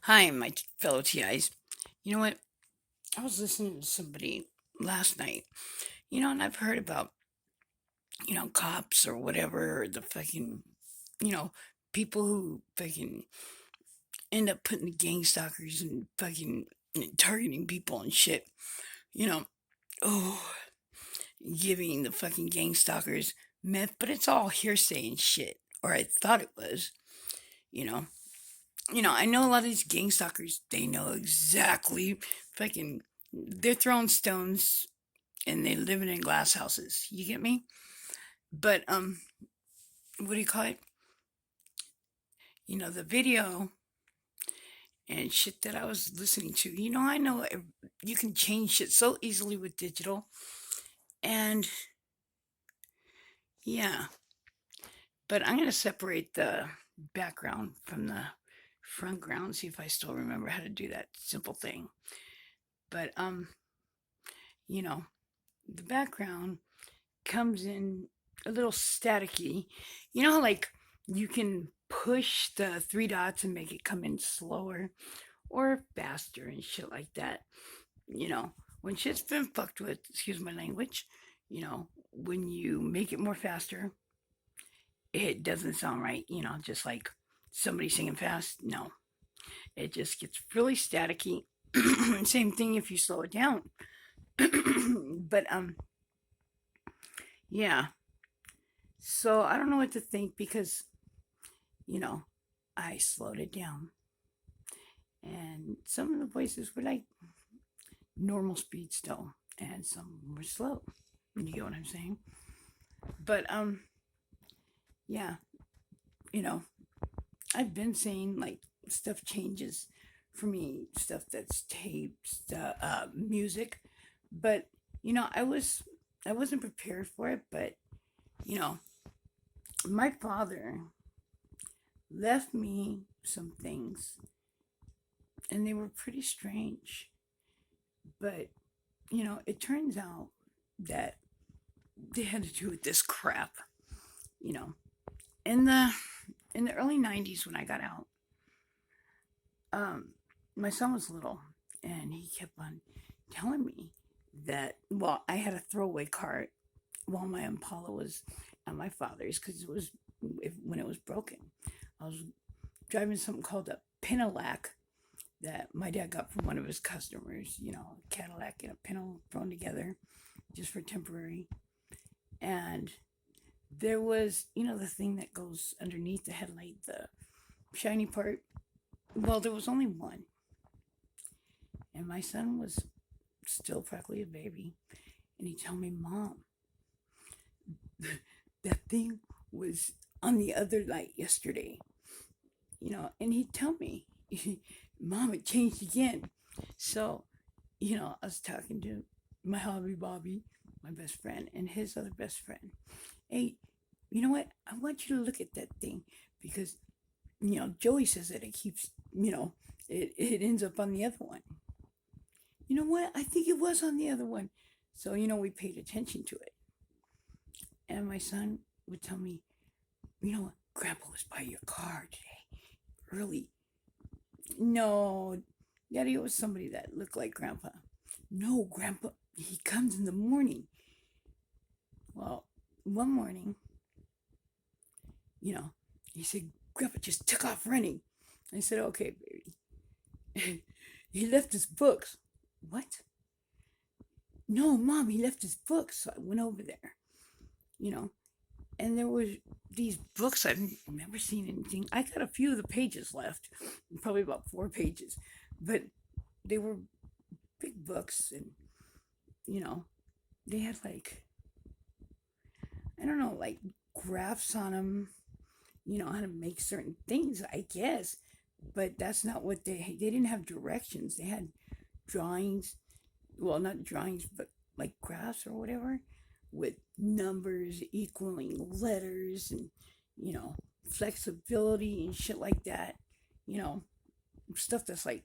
Hi, my fellow TIs. You know what? I was listening to somebody last night, and I've heard about, cops or whatever, or the fucking, you know, people who fucking end up putting the gang stalkers and fucking targeting people and shit. You know, oh, giving the fucking gang stalkers meth, but it's all hearsay and shit. Or I thought it was, you know. I know a lot of these gang stalkers, they know exactly fucking they're throwing stones and they living in glass houses. You get me? But what do you call it? The video and shit that I was listening to. I know you can change shit so easily with digital. And yeah, but I'm gonna separate the background from the front ground. See if I still remember how to do that simple thing. But you know, the background comes in a little staticky. You know how like you can push the three dots and make it come in slower or faster and shit like that. When shit's been fucked with, excuse my language, when you make it more faster, it doesn't sound right, just like somebody singing fast. No, it just gets really staticky. Same thing if you slow it down. But yeah. So I don't know what to think because you know, I slowed it down. And some of the voices were like normal speed still, and some were slow. You get what I'm saying? But yeah, you know, I've been saying like stuff changes for me, stuff that's taped, music. But I wasn't prepared for it. But you know, my father left me some things, and they were pretty strange. But it turns out that they had to do with this crap. You know, in the early '90s when I got out, um, my son was little, and he kept on telling me that I had a throwaway cart while my Impala was at my father's because when it was broken. I was driving something called a Pinelac that my dad got from one of his customers. A Cadillac and a Pinel thrown together just for temporary. And there was, the thing that goes underneath the headlight, the shiny part. Well, there was only one. And my son was still practically a baby. And he told me, Mom, that thing was on the other light yesterday. And he'd tell me, Mom, it changed again. So, I was talking to my hobby Bobby, my best friend, and his other best friend. Hey, you know what? I want you to look at that thing because Joey says that it keeps, it ends up on the other one. You know what? I think it was on the other one. So, we paid attention to it. And my son would tell me, Grandpa was by your car today, early. No, Daddy, it was somebody that looked like Grandpa. No, Grandpa, he comes in the morning. Well, one morning, you know, he said, Grandpa just took off running. I said, okay, baby. He left his books. What? No, Mom, he left his books. So I went over there, you know, and there was these books. I've never seen anything. I got a few of the pages left, probably about 4 pages, but they were big books, and you know, they had like, I don't know, like graphs on them. How to make certain things, I guess, but that's not what they didn't have directions. They had drawings, well, not drawings, but like graphs or whatever, with numbers equaling letters and you know flexibility and shit like that. You know, stuff that's like,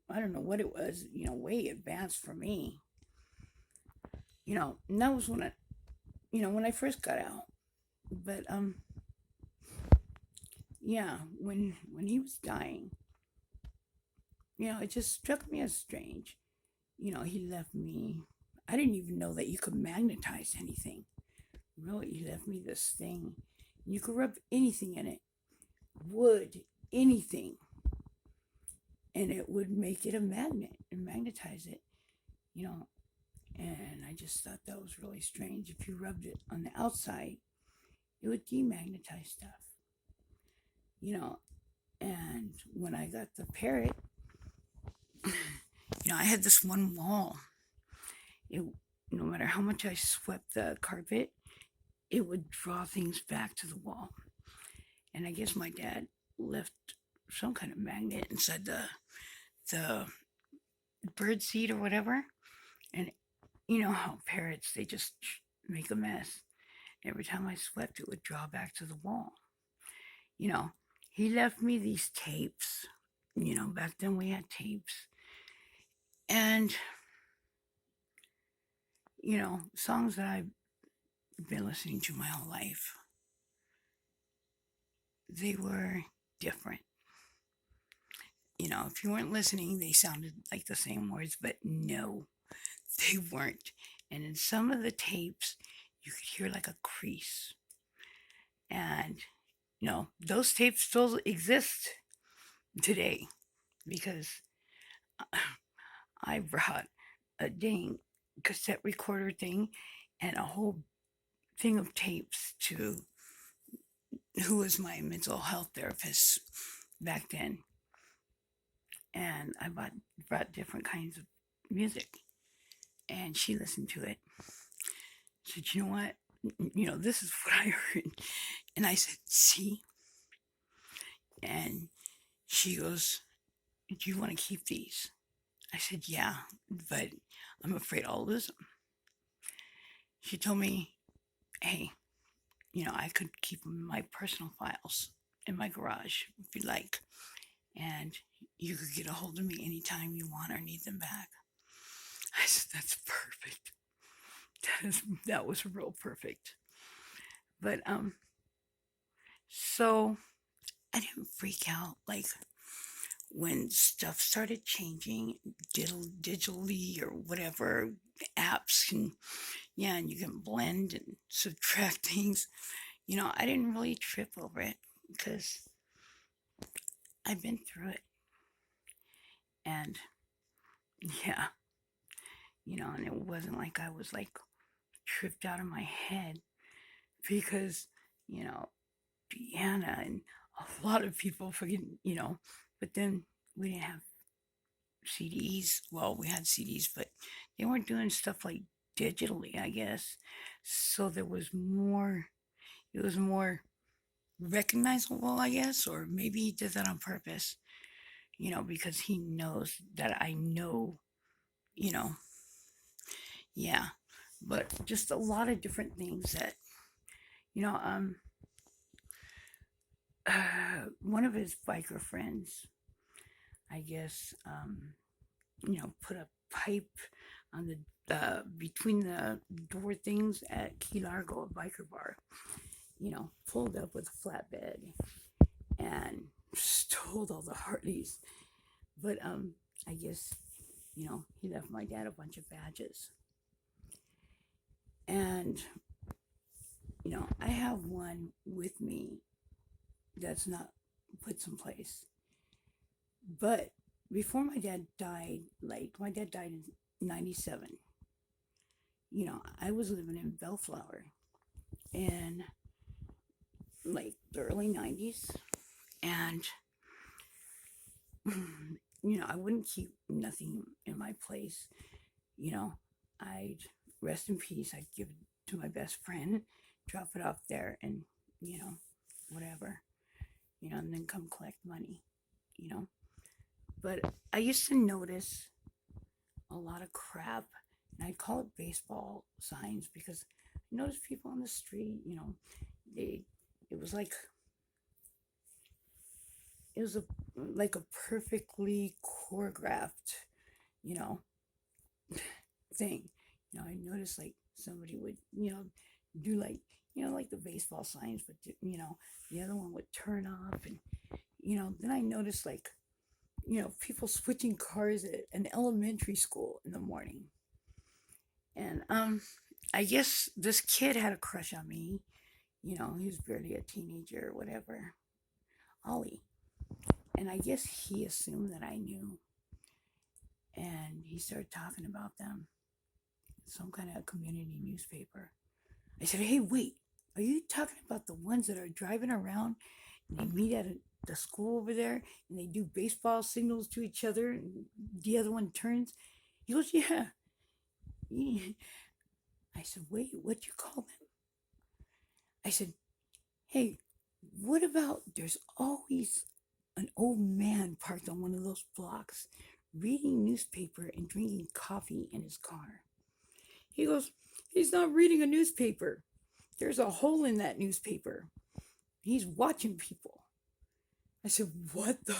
I don't know what it was. Way advanced for me. And that was when I first got out. But yeah, when he was dying, it just struck me as strange. He left me. I didn't even know that you could magnetize anything. Really, he left me this thing. You could rub anything in it, wood, anything, and it would make it a magnet and magnetize it. You know, and I just thought that was really strange. If you rubbed it on the outside, it would demagnetize stuff. You know, and when I got the parrot, I had this one wall. It, no matter how much I swept the carpet, it would draw things back to the wall. And I guess my dad left some kind of magnet inside the bird seed or whatever. And you know how parrots, they just make a mess. Every time I swept, it would draw back to the wall. You know, he left me these tapes. Back then we had tapes. And, songs that I've been listening to my whole life. They were different. If you weren't listening, they sounded like the same words, but no, they weren't. And in some of the tapes, you could hear like a crease. And, those tapes still exist today because I brought a dang cassette recorder thing and a whole thing of tapes to who was my mental health therapist back then. And I brought different kinds of music, and she listened to it. She said, "You know what? This is what I heard." And I said, "See?" And she goes, "Do you want to keep these?" I said, "Yeah, but I'm afraid I'll lose them." She told me, "Hey, I could keep them in my personal files in my garage if you like. And you could get a hold of me anytime you want or need them back." I said, "That's perfect. That was real perfect." But so I didn't freak out like when stuff started changing digitally or whatever apps and you can blend and subtract things. I didn't really trip over it because I've been through it. And yeah, and it wasn't like I was like tripped out of my head because, Deanna and a lot of people forget, but then we didn't have CDs. Well, we had CDs, but they weren't doing stuff like digitally, I guess. So it was more recognizable, I guess, or maybe he did that on purpose, because he knows that I know, you know, yeah. But just a lot of different things that, you know, um, one of his biker friends, I guess, put a pipe on the between the door things at Key Largo, a biker bar, pulled up with a flatbed and stole all the Harleys. But I guess, he left my dad a bunch of badges. And, I have one with me that's not put someplace. But before my dad died, like my dad died in 97, I was living in Bellflower in like the early 90s. And, I wouldn't keep nothing in my place. I'd rest in peace. I'd give it to my best friend, drop it off there, and, whatever, and then come collect money, you know. But I used to notice a lot of crap, and I'd call it baseball signs because I noticed people on the street, they, it was like, it was a perfectly choreographed, you know, thing. I noticed like somebody would, do like, like the baseball signs, but the other one would turn off, and then I noticed like, people switching cars at an elementary school in the morning. And I guess this kid had a crush on me. He was barely a teenager or whatever. Ollie. And I guess he assumed that I knew. And he started talking about them. Some kind of community newspaper. I said, hey, wait, are you talking about the ones that are driving around and they meet at the school over there and they do baseball signals to each other and the other one turns? He goes, yeah. I said, wait, what do you call them? I said, hey, what about there's always an old man parked on one of those blocks reading newspaper and drinking coffee in his car? He goes, he's not reading a newspaper. There's a hole in that newspaper. He's watching people. I said, what the?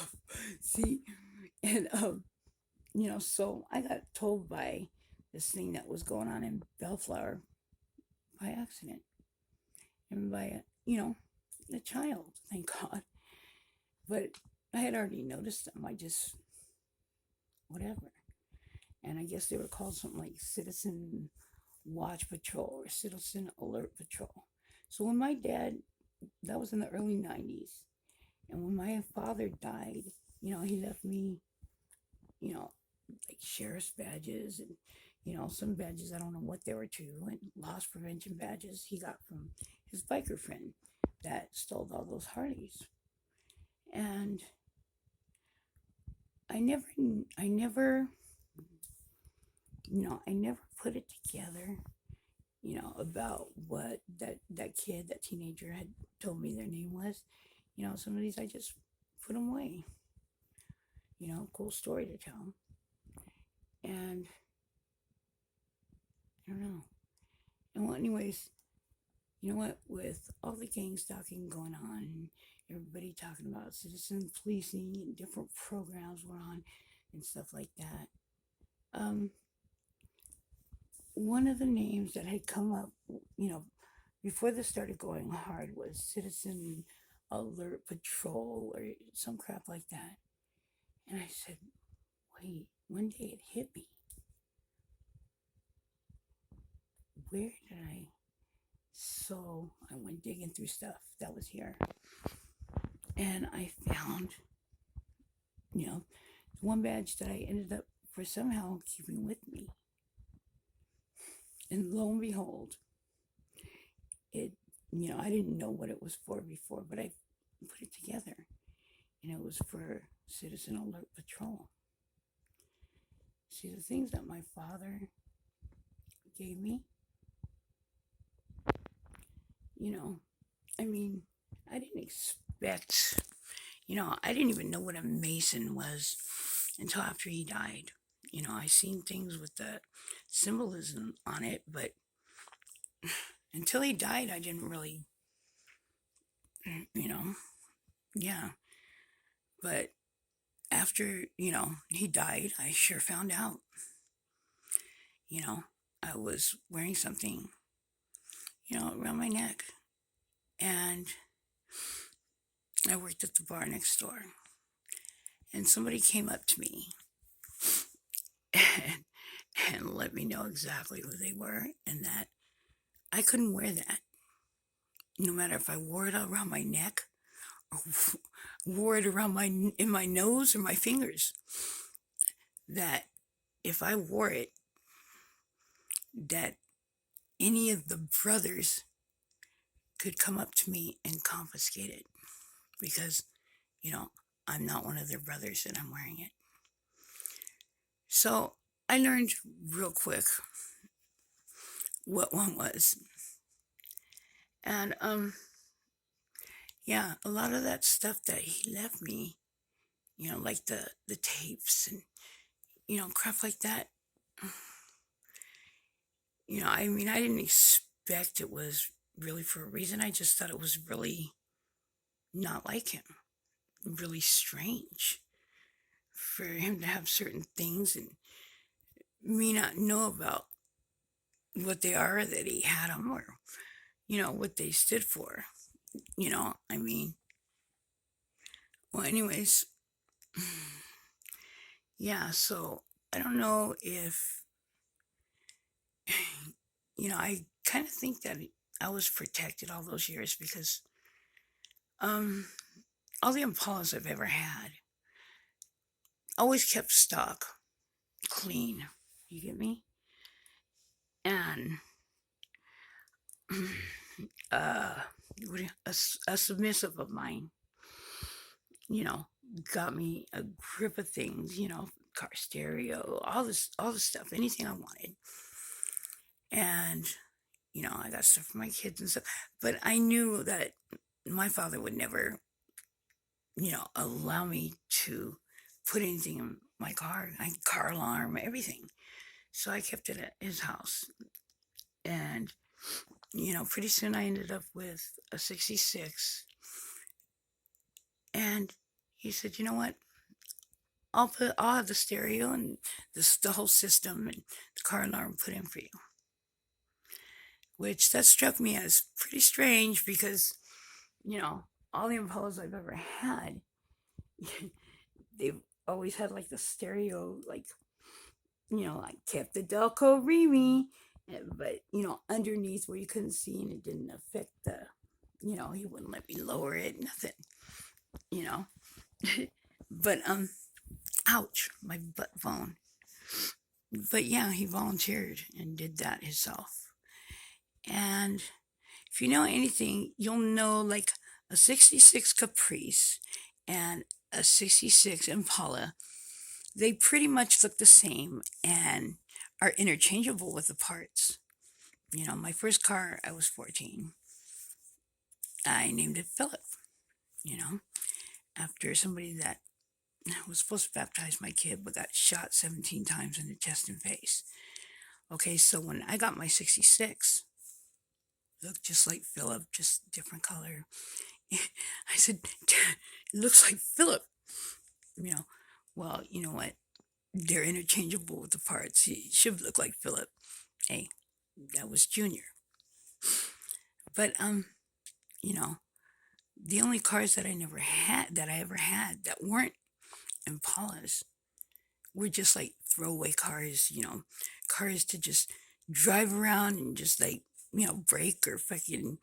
See? And, so I got told by this thing that was going on in Bellflower by accident. And by, a child, thank God. But I had already noticed them. I just, whatever. And I guess they were called something like Citizen Watch Patrol or Citizen Alert Patrol. So when my dad, that was in the early 90s, and when my father died, he left me, like sheriff's badges and, some badges, I don't know what they were too, and loss prevention badges he got from his biker friend that stole all those Harleys. And I never, I never put it together, about what that kid, that teenager had told me their name was. Some of these I just put them away. Cool story to tell. And I don't know. And well, anyways, you know what? With all the gang stalking going on, and everybody talking about citizen policing and different programs we're on and stuff like that, one of the names that had come up, before this started going hard was Citizen Alert Patrol or some crap like that. And I said, wait, one day it hit me. Where did I? So I went digging through stuff that was here. And I found, one badge that I ended up for somehow keeping with me. And lo and behold, it, I didn't know what it was for before, but I put it together. And it was for Citizen Alert Patrol. See, the things that my father gave me, I didn't expect, I didn't even know what a Mason was until after he died. I seen things with the symbolism on it, but until he died, I didn't really, yeah. But after, he died, I sure found out. I was wearing something, around my neck. And I worked at the bar next door. And somebody came up to me and let me know exactly who they were and that I couldn't wear that. No matter if I wore it around my neck or wore it around in my nose or my fingers. That if I wore it, that any of the brothers could come up to me and confiscate it because, I'm not one of their brothers and I'm wearing it. So I learned real quick what one was. And, yeah, a lot of that stuff that he left me, like the tapes and, crap like that. I didn't expect it was really for a reason. I just thought it was really not like him. Really strange for him to have certain things and me not know about what they are, that he had them, or, what they stood for. Well, anyways, yeah, so I don't know if, I kind of think that I was protected all those years because um, all the Impalas I've ever had always kept stock clean. You get me? And uh, a submissive of mine, you know, got me a grip of things, car stereo, all this stuff, anything I wanted. And, I got stuff for my kids and stuff. But I knew that my father would never, allow me to put anything in my car, my car alarm, everything. So I kept it at his house. And, pretty soon I ended up with a 66. And he said, you know what? I'll have the stereo and the whole system and the car alarm put in for you. Which that struck me as pretty strange because, you know, all the Impalas I've ever had, they've always had like the stereo, like, I kept the Delco Remy, but, underneath where you couldn't see and it didn't affect he wouldn't let me lower it, nothing, you know. But, ouch, my butt bone. But yeah, he volunteered and did that himself. And if you know anything, you'll know like a 66 Caprice and a 66 Impala, they pretty much look the same and are interchangeable with the parts. My first car, I was 14. I named it Philip, you know, after somebody that was supposed to baptize my kid but got shot 17 times in the chest and face. Okay, so when I got my 66, looked just like Philip, just different color. I said, Dad, it looks like Philip. You know, well, you know what? They're interchangeable with the parts. He should look like Philip. Hey, that was Junior. But you know, the only cars that I ever had that weren't Impalas were just like throwaway cars, cars to just drive around and just like, break or fucking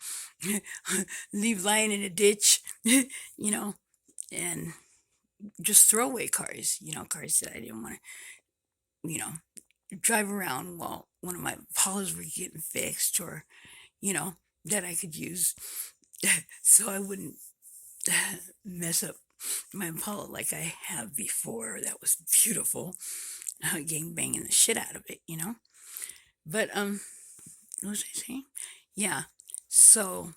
leave lying in a ditch, and just throwaway cars, cars that I didn't want to, drive around while one of my Impalas were getting fixed or, that I could use so I wouldn't mess up my Impala like I have before. That was beautiful. Gang banging the shit out of it. But what was I saying? Yeah. So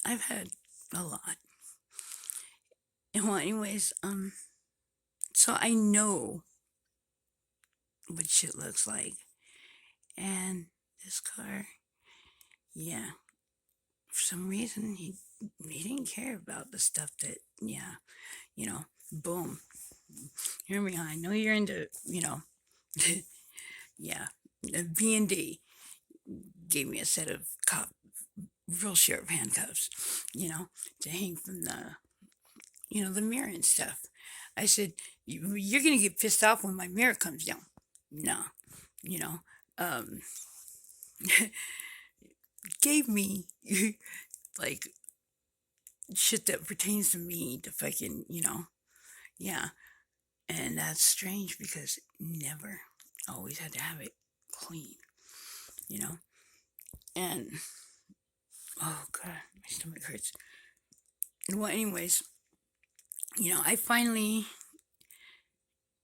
I've had a lot. And well, anyways, so I know what shit looks like. And this car, yeah, for some reason he didn't care about the stuff that, yeah, boom. Hear me, I know you're into, yeah, B&D gave me a set of real sharp handcuffs, to hang from the mirror and stuff. I said, you're going to get pissed off when my mirror comes down. No, you know, um, gave me like shit that pertains to me to fucking, yeah. And that's strange because never always had to have it clean, you know. And oh god, my stomach hurts. Well, anyways, I finally,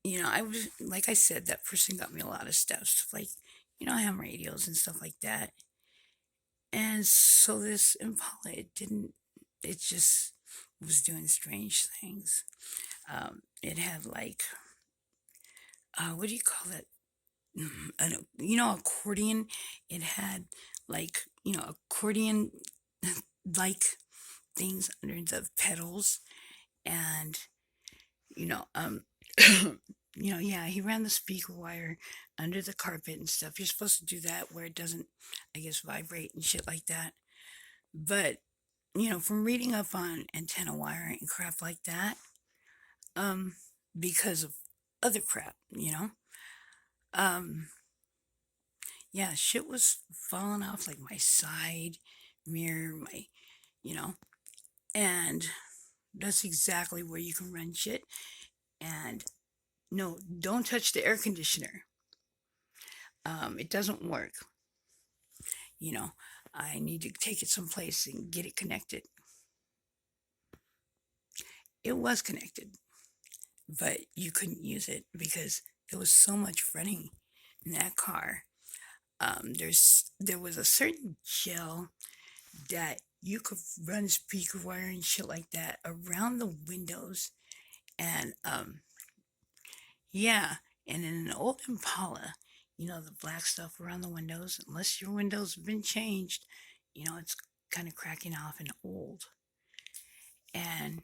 I was like I said, that person got me a lot of stuff like, ham radios and stuff like that. And so this Impala, it just was doing strange things. It had like, what do you call that? Accordion. It had like, accordion like things under the pedals, and yeah, he ran the speaker wire under the carpet and stuff. You're supposed to do that where it doesn't, I guess, vibrate and shit like that. But from reading up on antenna wiring and crap like that, um, because of other crap, you know? Um, yeah, shit was falling off like my side mirror, you know, and that's exactly where you can run shit. And no, don't touch the air conditioner. It doesn't work. You know, I need to take it someplace and get it connected. It was connected, but you couldn't use it because there was so much running in that car. There was a certain gel that you could run speaker wire and shit like that around the windows, and yeah, and in an old Impala, the black stuff around the windows, unless your windows have been changed, it's kind of cracking off and old. And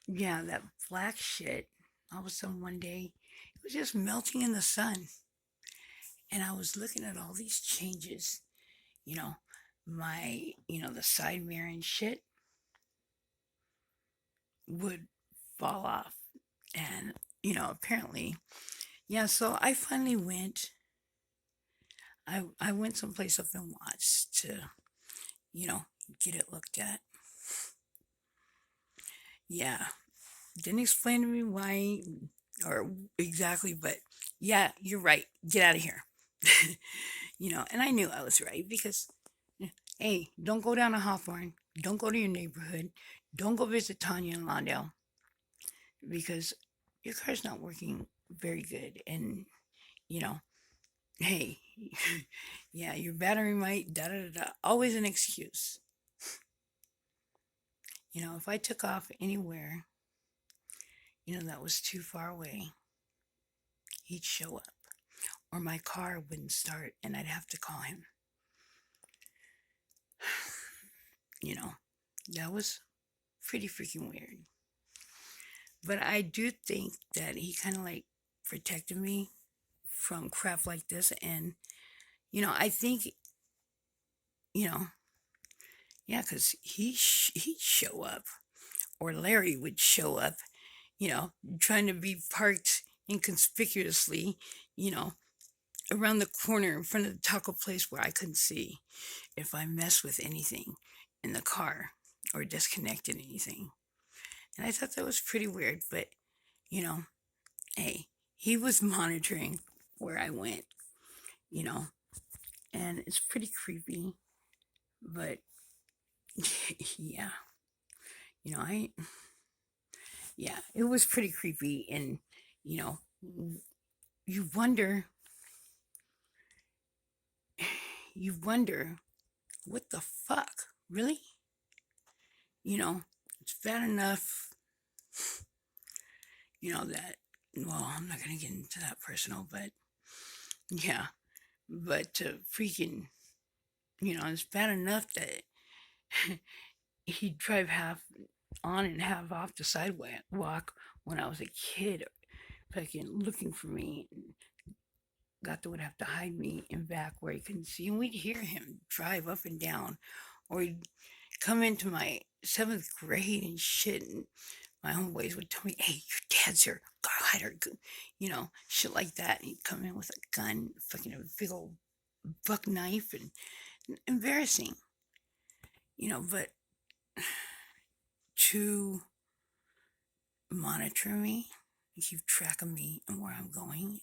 yeah, that black shit, all of a sudden one day, it was just melting in the sun. And I was looking at all these changes, you know, the side mirror and shit would fall off. And, apparently, yeah, so I finally I went someplace up in Watts to, you know, get it looked at. Yeah. Didn't explain to me why or exactly, but yeah, you're right. Get out of here. And I knew I was right because, hey, don't go down to Hawthorne. Don't go to your neighborhood. Don't go visit Tanya and Lawndale because your car's not working very good. And, you know, hey, yeah, your battery might, da da da da. Always an excuse. If I took off anywhere, that was too far away, he'd show up. Or my car wouldn't start and I'd have to call him. You know, that was pretty freaking weird. But I do think that he kind of like protected me from crap like this. And, I think, you know, yeah, because he'd show up or Larry would show up, trying to be parked inconspicuously, you know, around the corner in front of the taco place where I couldn't see if I messed with anything in the car or disconnected anything. And I thought that was pretty weird, but you know, hey, he was monitoring where I went, you know, and it's pretty creepy, but yeah, I, yeah, it was pretty creepy. And, you know, you wonder, you wonder what the fuck, really? It's bad enough, that, well, I'm not going to get into that personal, but yeah, but to freaking, it's bad enough that he'd drive half on and half off the sidewalk when I was a kid, fucking looking for me. And Gato would have to hide me in back where he couldn't see, and we'd hear him drive up and down, or he'd come into my seventh grade and shit, and my homeboys would tell me, "Hey, your dad's here. Go hide her," shit like that. And he'd come in with a gun, fucking a big old buck knife, and embarrassing, but to monitor me, keep track of me and where I'm going,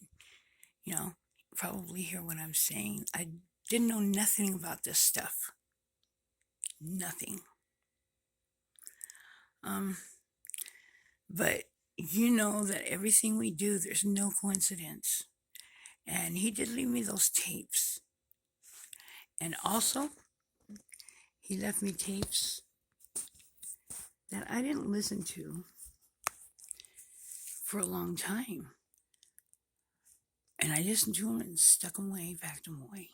you know, probably hear what I'm saying. I didn't know nothing about this stuff. Nothing. But you know that everything we do, there's no coincidence. And he did leave me those tapes. And also, he left me tapes that I didn't listen to for a long time. And I listened to them and stuck them away, packed them away.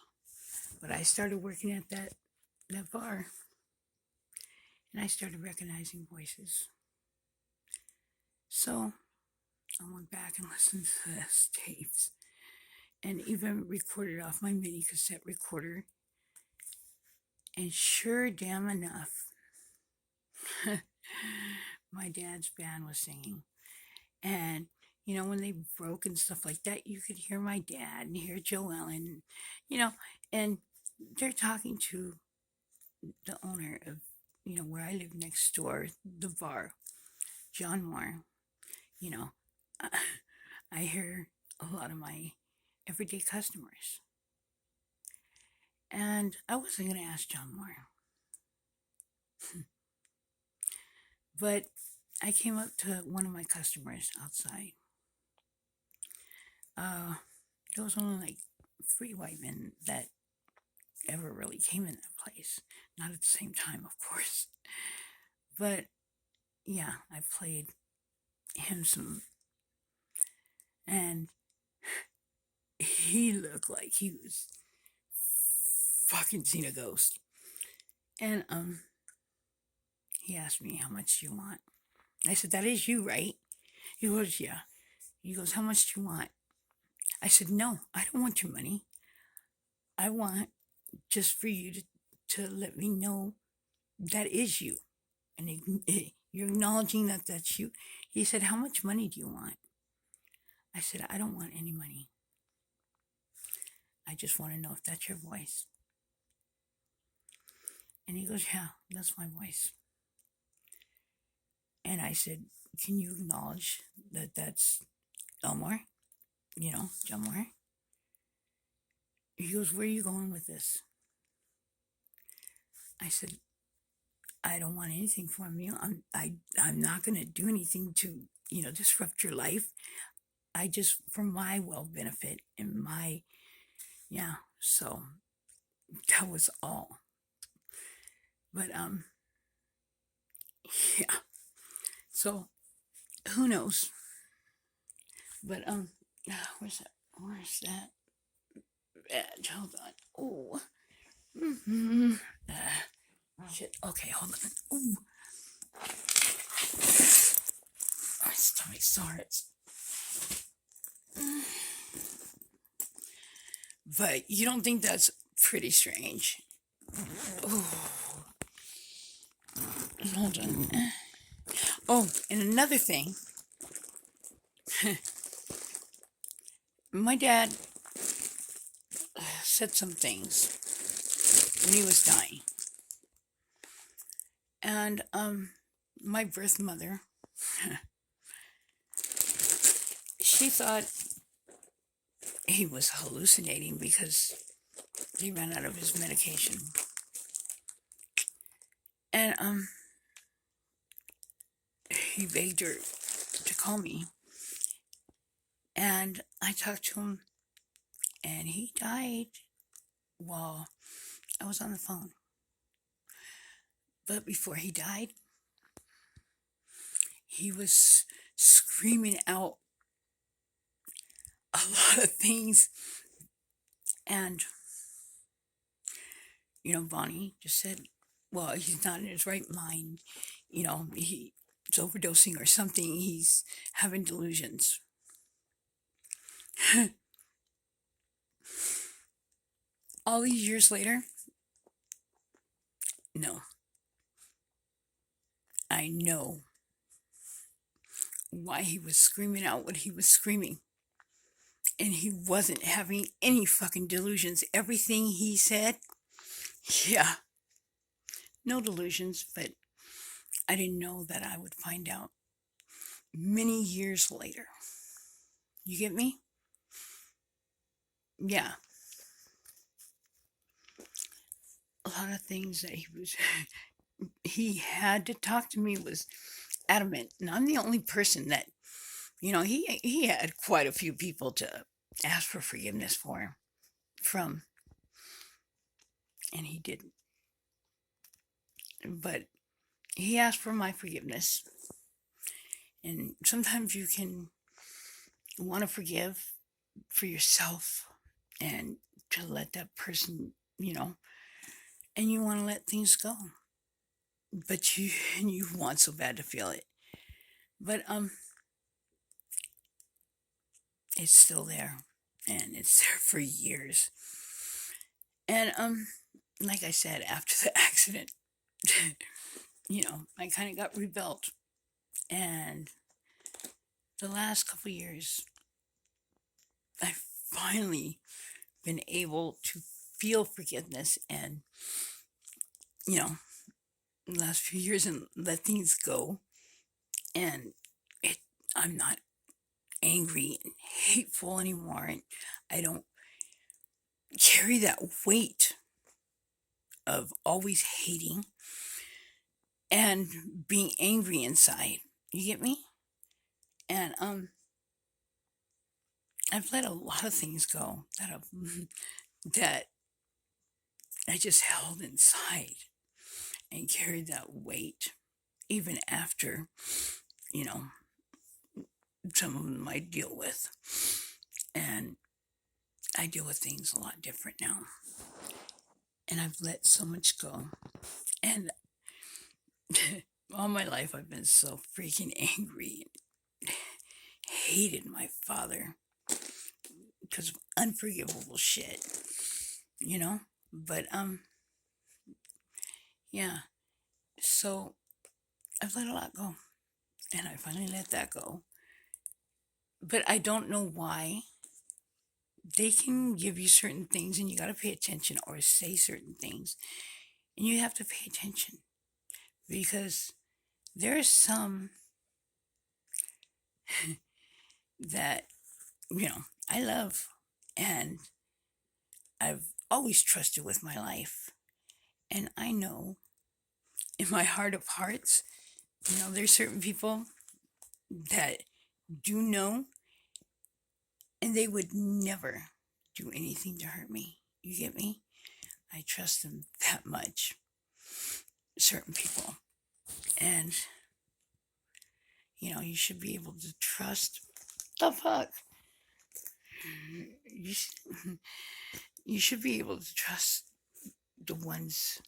But I started working at that bar, and I started recognizing voices. So I went back and listened to those tapes, and even recorded off my mini cassette recorder. And sure damn enough, my dad's band was singing. And when they broke and stuff like that, you could hear my dad and hear Joellen, you know, and they're talking to the owner of, where I live next door, the bar, John Moore. You know, I, I hear a lot of my everyday customers. And I wasn't going to ask John Moore, but I came up to one of my customers outside. Uh, there was only like 3 white men that ever really came in that place. Not at the same time, of course. But yeah, I played him some, and he looked like he was fucking seen a ghost. And he asked me, how much do you want? I said, that is you, right? He goes, yeah. He goes, how much do you want? I said, no, I don't want your money. I want just for you to let me know that is you. And you're acknowledging that that's you. He said, how much money do you want? I said, I don't want any money. I just want to know if that's your voice. And he goes, yeah, that's my voice. And I said, can you acknowledge that that's Elmore? John Moore? He goes, where are you going with this? I said, I don't want anything from you. I'm not going to do anything to, disrupt your life. I just, for my well benefit and my, yeah, so that was all. But, yeah, so who knows? But, where's that badge? Hold on. Oh, mm-hmm. Shit. Okay, hold on. Ooh. My stomach starts. But you don't think that's pretty strange? Ooh. Hold on. Oh, and another thing. My dad said some things when he was dying. And my birth mother, she thought he was hallucinating because he ran out of his medication. And he begged her to call me. And I talked to him, and he died while I was on the phone. But before he died, he was screaming out a lot of things. And, Bonnie just said, well, he's not in his right mind. He's overdosing or something. He's having delusions. All these years later, no. I know why he was screaming out what he was screaming. And he wasn't having any fucking delusions. Everything he said, yeah, no delusions, but I didn't know that I would find out many years later. You get me? Yeah. A lot of things that he had to talk to me was adamant. And I'm the only person that, he had quite a few people to ask for forgiveness from, and he didn't. But he asked for my forgiveness. And sometimes you can want to forgive for yourself and to let that person, and you want to let things go. But you want so bad to feel it. But it's still there, and it's there for years. And like I said, after the accident, I kind of got rebuilt, and the last couple of years, I've finally been able to feel forgiveness and, you know, the last few years and let things go. And it, I'm not angry and hateful anymore. And I don't carry that weight of always hating and being angry inside. You get me? And I've let a lot of things go that I just held inside and carried that weight even after, you know, some of them I deal with. And I deal with things a lot different now. And I've let so much go. And all my life I've been so freaking angry and hated my father because of unforgivable shit, you know? But yeah. So I've let a lot go. And I finally let that go. But I don't know why. They can give you certain things and you got to pay attention or say certain things. And you have to pay attention because there are some that, I love and I've always trusted with my life. And I know in my heart of hearts, there's certain people that do know and they would never do anything to hurt me. You get me? I trust them that much. Certain people. And, you should be able to trust the fuck. You, you should be able to trust the ones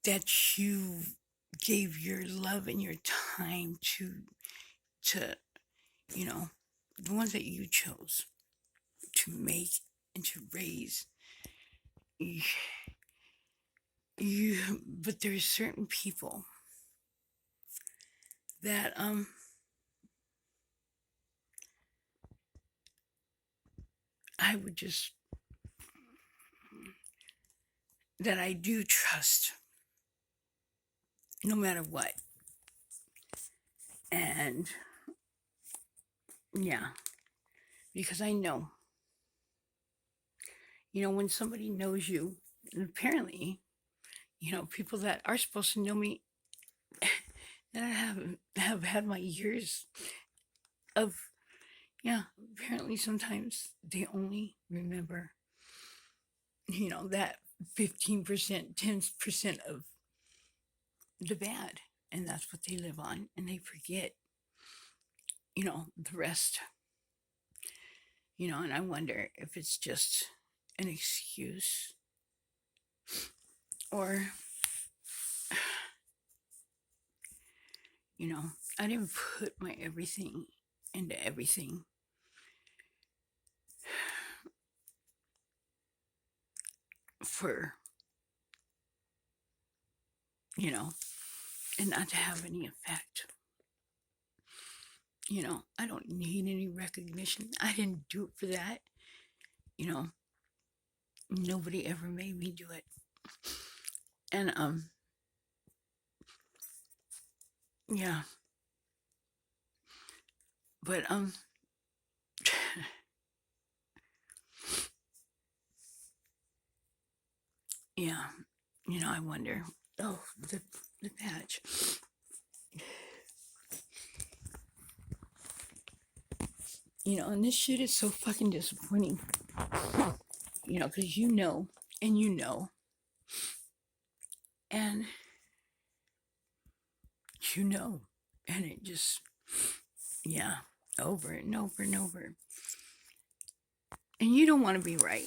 that you gave your love and your time to the ones that you chose to make and to raise. But there's certain people that I would just that I do trust no matter what. And yeah, because I know, when somebody knows you, and apparently, people that are supposed to know me that have had my years of, yeah, apparently sometimes they only remember, that 15%, 10% of the bad. And that's what they live on. And they forget, the rest. And I wonder if it's just an excuse or, I didn't put my everything into everything. For, and not to have any effect. I don't need any recognition. I didn't do it for that. Nobody ever made me do it. And yeah. But yeah, I wonder. Oh, the patch. And this shit is so fucking disappointing. Because and and and it just, yeah, over and over and over. And you don't want to be right.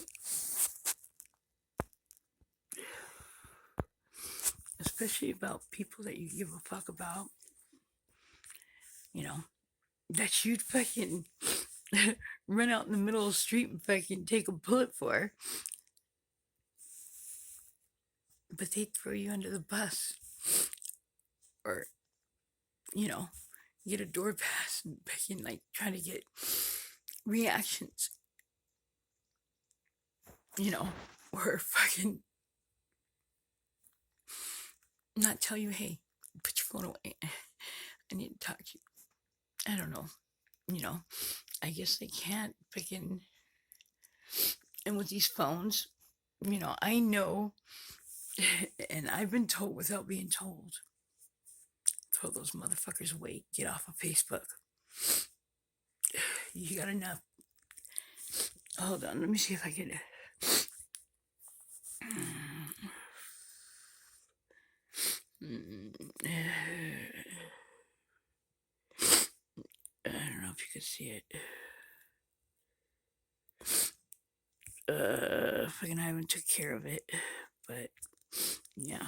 Especially about people that you give a fuck about. That you'd fucking run out in the middle of the street and fucking take a bullet for. But they'd throw you under the bus. Or you know, get a door pass and fucking like try to get reactions, you know, or fucking not tell you, hey, put your phone away. I need to talk to you. I don't know, you know, I guess they can't fucking, and with these phones, you know, I know, and I've been told without being told, throw those motherfuckers away, get off of Facebook. You got enough. Hold on, let me see if I can. I don't know if you can see it. Fucking I haven't took care of it, but yeah.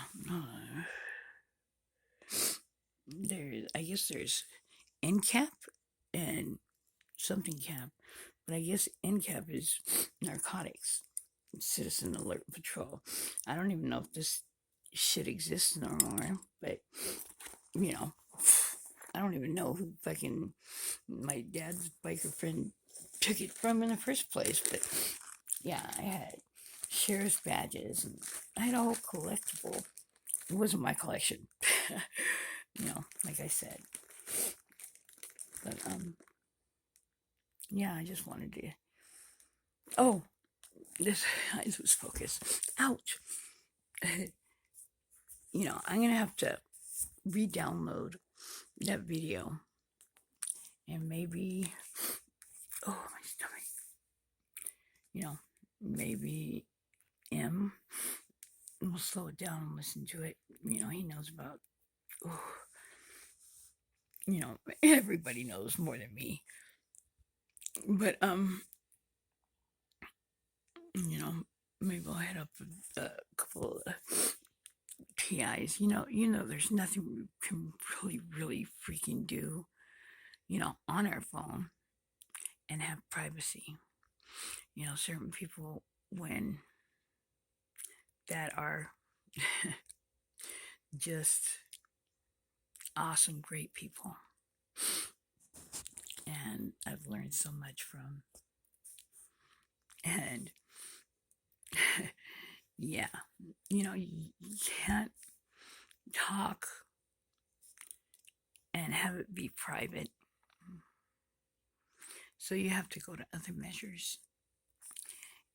I guess there's NCAP and something cap, but I guess NCAP is narcotics, Citizen Alert Patrol. I don't even know if this shit exists no more, but you know, I don't even know who fucking my dad's biker friend took it from in the first place, but yeah, I had sheriff's badges and I had a whole collectible. It wasn't my collection, you know, like I said. But yeah, I just wanted to. Oh, this eyes was focused. Ouch. You know, I'm gonna have to re-download that video and maybe. Oh, my stomach. You know, maybe M will slow it down and listen to it. You know, he knows about. Oh, you know, everybody knows more than me. But you know, maybe I'll head up a couple of TIs. You know, there's nothing we can really freaking do, you know, on our phone and have privacy. You know, certain people when that are just awesome, great people. And I've learned so much from. And yeah, you know, you can't talk and have it be private. So you have to go to other measures.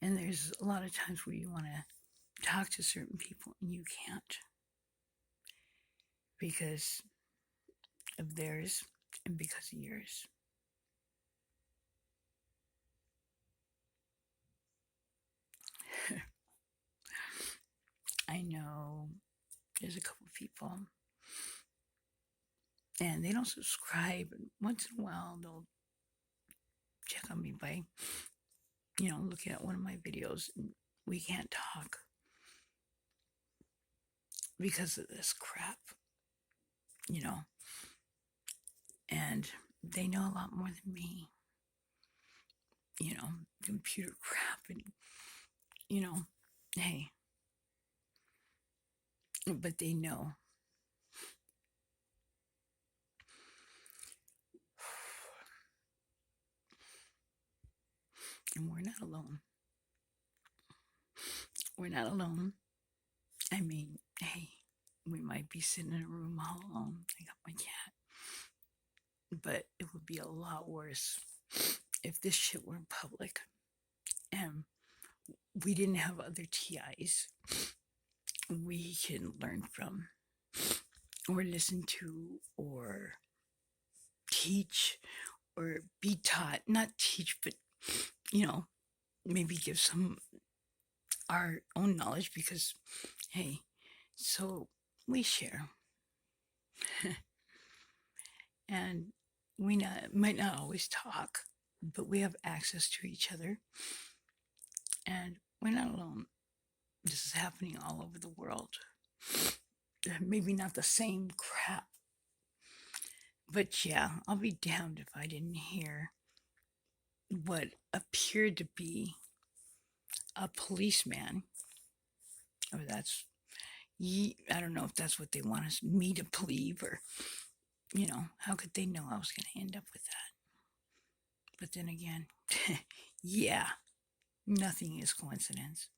And there's a lot of times where you want to talk to certain people and you can't because of theirs and because of yours. I know there's a couple of people and they don't subscribe. And once in a while, they'll check on me by, you know, looking at one of my videos. And we can't talk because of this crap, you know. And they know a lot more than me, you know, computer crap. And, you know, hey, but they know. And we're not alone. We're not alone. I mean, hey, we might be sitting in a room all alone. I got my cat. But it would be a lot worse if this shit were in public and we didn't have other TIs we can learn from or listen to or teach or be taught. Not teach, but, you know, maybe give some our own knowledge because, hey, so we share. And might not always talk, but we have access to each other. And we're not alone. This is happening all over the world. Maybe not the same crap. But yeah, I'll be damned if I didn't hear what appeared to be a policeman. Or I don't know if that's what they want me to believe, or how could they know I was going to end up with that? But then again, yeah, nothing is coincidence.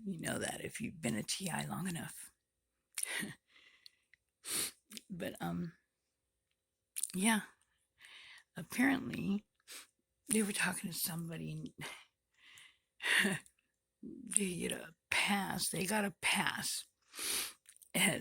You know that if you've been a TI long enough. But yeah, apparently they were talking to somebody and they get a pass. They got a pass. And